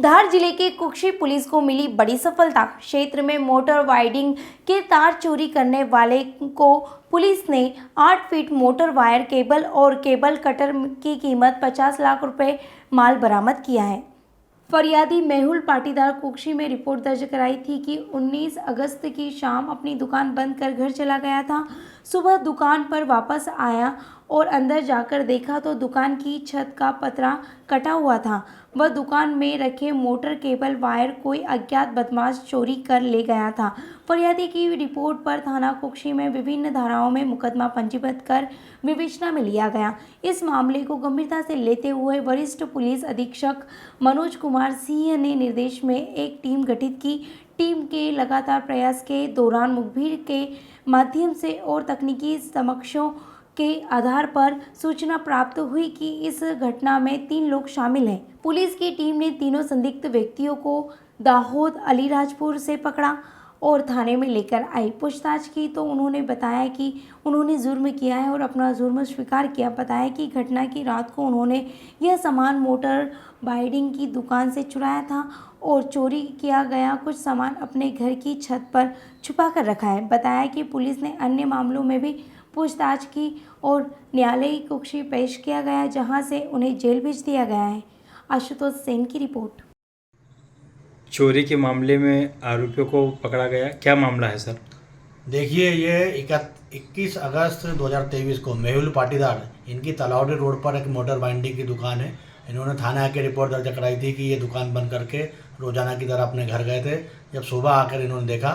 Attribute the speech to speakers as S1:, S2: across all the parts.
S1: धार जिले के कुक्षी पुलिस को मिली बड़ी सफलता। क्षेत्र में मोटर वायरिंग के तार चोरी करने वाले को पुलिस ने 8 फीट मोटर वायर केबल और केबल कटर की कीमत 50 लाख रुपए माल बरामद किया है। फरियादी मेहुल पाटीदार कुक्षी में रिपोर्ट दर्ज कराई थी कि 19 अगस्त की शाम अपनी दुकान बंद कर घर चला गया था। सुबह दुकान पर वापस आया और अंदर जाकर देखा तो दुकान की छत का पतरा कटा हुआ था। वह दुकान में रखे मोटर केबल वायर कोई अज्ञात बदमाश चोरी कर ले गया था। फरियादी की रिपोर्ट पर थाना कुक्षी में विभिन्न धाराओं में मुकदमा पंजीबद्ध कर विवेचना में लिया गया। इस मामले को गंभीरता से लेते हुए वरिष्ठ पुलिस अधीक्षक मनोज कुमार सिंह ने निर्देश में एक टीम गठित की। टीम के लगातार प्रयास के दौरान मुखबिर के माध्यम से और तकनीकी समक्षों के आधार पर सूचना प्राप्त हुई कि इस घटना में 3 लोग शामिल हैं। पुलिस की टीम ने तीनों संदिग्ध व्यक्तियों को दाहोद अलीराजपुर से पकड़ा और थाने में लेकर आई। पूछताछ की तो उन्होंने बताया कि उन्होंने जुर्म किया है और अपना जुर्म स्वीकार किया। बताया कि घटना की रात को उन्होंने यह सामान मोटर वायरिंग की दुकान से चुराया था और चोरी किया गया कुछ सामान अपने घर की छत पर छुपा कर रखा है। बताया कि पुलिस ने अन्य मामलों में भी पूछताछ की और न्यायालय कुक्षी पेश किया गया, जहां से उन्हें जेल भेज दिया गया है। आशुतोष सेन की रिपोर्ट।
S2: चोरी के मामले में आरोपियों को पकड़ा गया, क्या मामला है सर?
S3: देखिए, ये 21 अगस्त 2023 को मेहुल पाटीदार, इनकी तलावड़ी रोड पर एक मोटर बाइंडिंग की दुकान है। इन्होंने थाने आके रिपोर्ट दर्ज कराई थी कि ये दुकान बंद करके रोजाना की तरह अपने घर गए थे। जब सुबह आकर इन्होंने देखा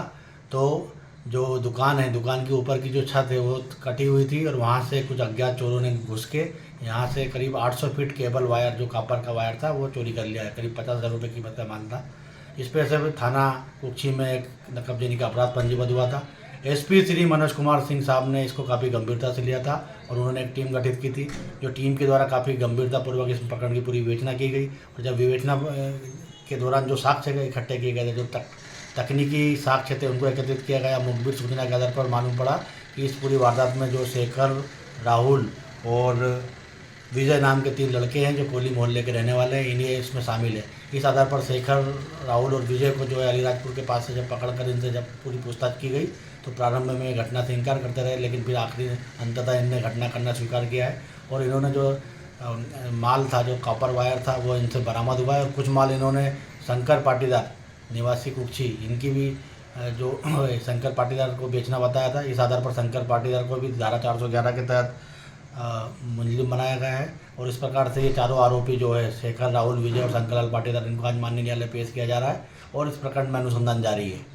S3: तो जो दुकान है, दुकान के ऊपर की जो छत है वो कटी हुई थी और वहाँ से कुछ अज्ञात चोरों ने घुस के यहाँ से करीब 800 फीट केबल वायर, जो कॉपर का वायर था, वो चोरी कर लिया है। करीब 50,000 रुपये कीमत का माल था। इस पर से थाना कुक्षी में एक नकबजनी का अपराध पंजीबद्ध हुआ था। एसपी श्री मनोज कुमार सिंह साहब ने इसको काफ़ी गंभीरता से लिया था और उन्होंने एक टीम गठित की थी, जो टीम के द्वारा काफ़ी गंभीरतापूर्वक इस प्रकरण की पूरी विवेचना की गई। और जब विवेचना के दौरान जो साक्ष्य इकट्ठे किए गए थे, जो तकनीकी साक्ष्य थे, उनको एकत्रित किया गया। मुखबिर सूचना के आधार पर मालूम पड़ा कि इस पूरी वारदात में जो शेखर, राहुल और विजय नाम के 3 लड़के हैं, जो कोली मोहल्ले के रहने वाले हैं, इन्हें इसमें शामिल है। इस आधार पर शेखर, राहुल और विजय को जो है अलीराजपुर के पास से जब पकड़कर इनसे जब पूरी पूछताछ की गई तो प्रारंभ में घटना से इनकार करते रहे, लेकिन फिर आखिरी अंततः इनने घटना करना स्वीकार किया है। और इन्होंने जो माल था, जो कॉपर वायर था, वो इनसे बरामद हुआ है। और कुछ माल इन्होंने शंकर पाटीदार निवासी कुक्षी, इनकी भी जो शंकर पाटीदार को बेचना बताया था। इस आधार पर शंकर पाटीदार को भी धारा 411 के तहत मुलजिम बनाया गया है। और इस प्रकार से ये चारों आरोपी जो है शेखर, राहुल, विजय और शंकरलाल पाटीदार, इनको आज माननीय न्यायालय पेश किया जा रहा है और इस प्रकरण में अनुसंधान जारी है।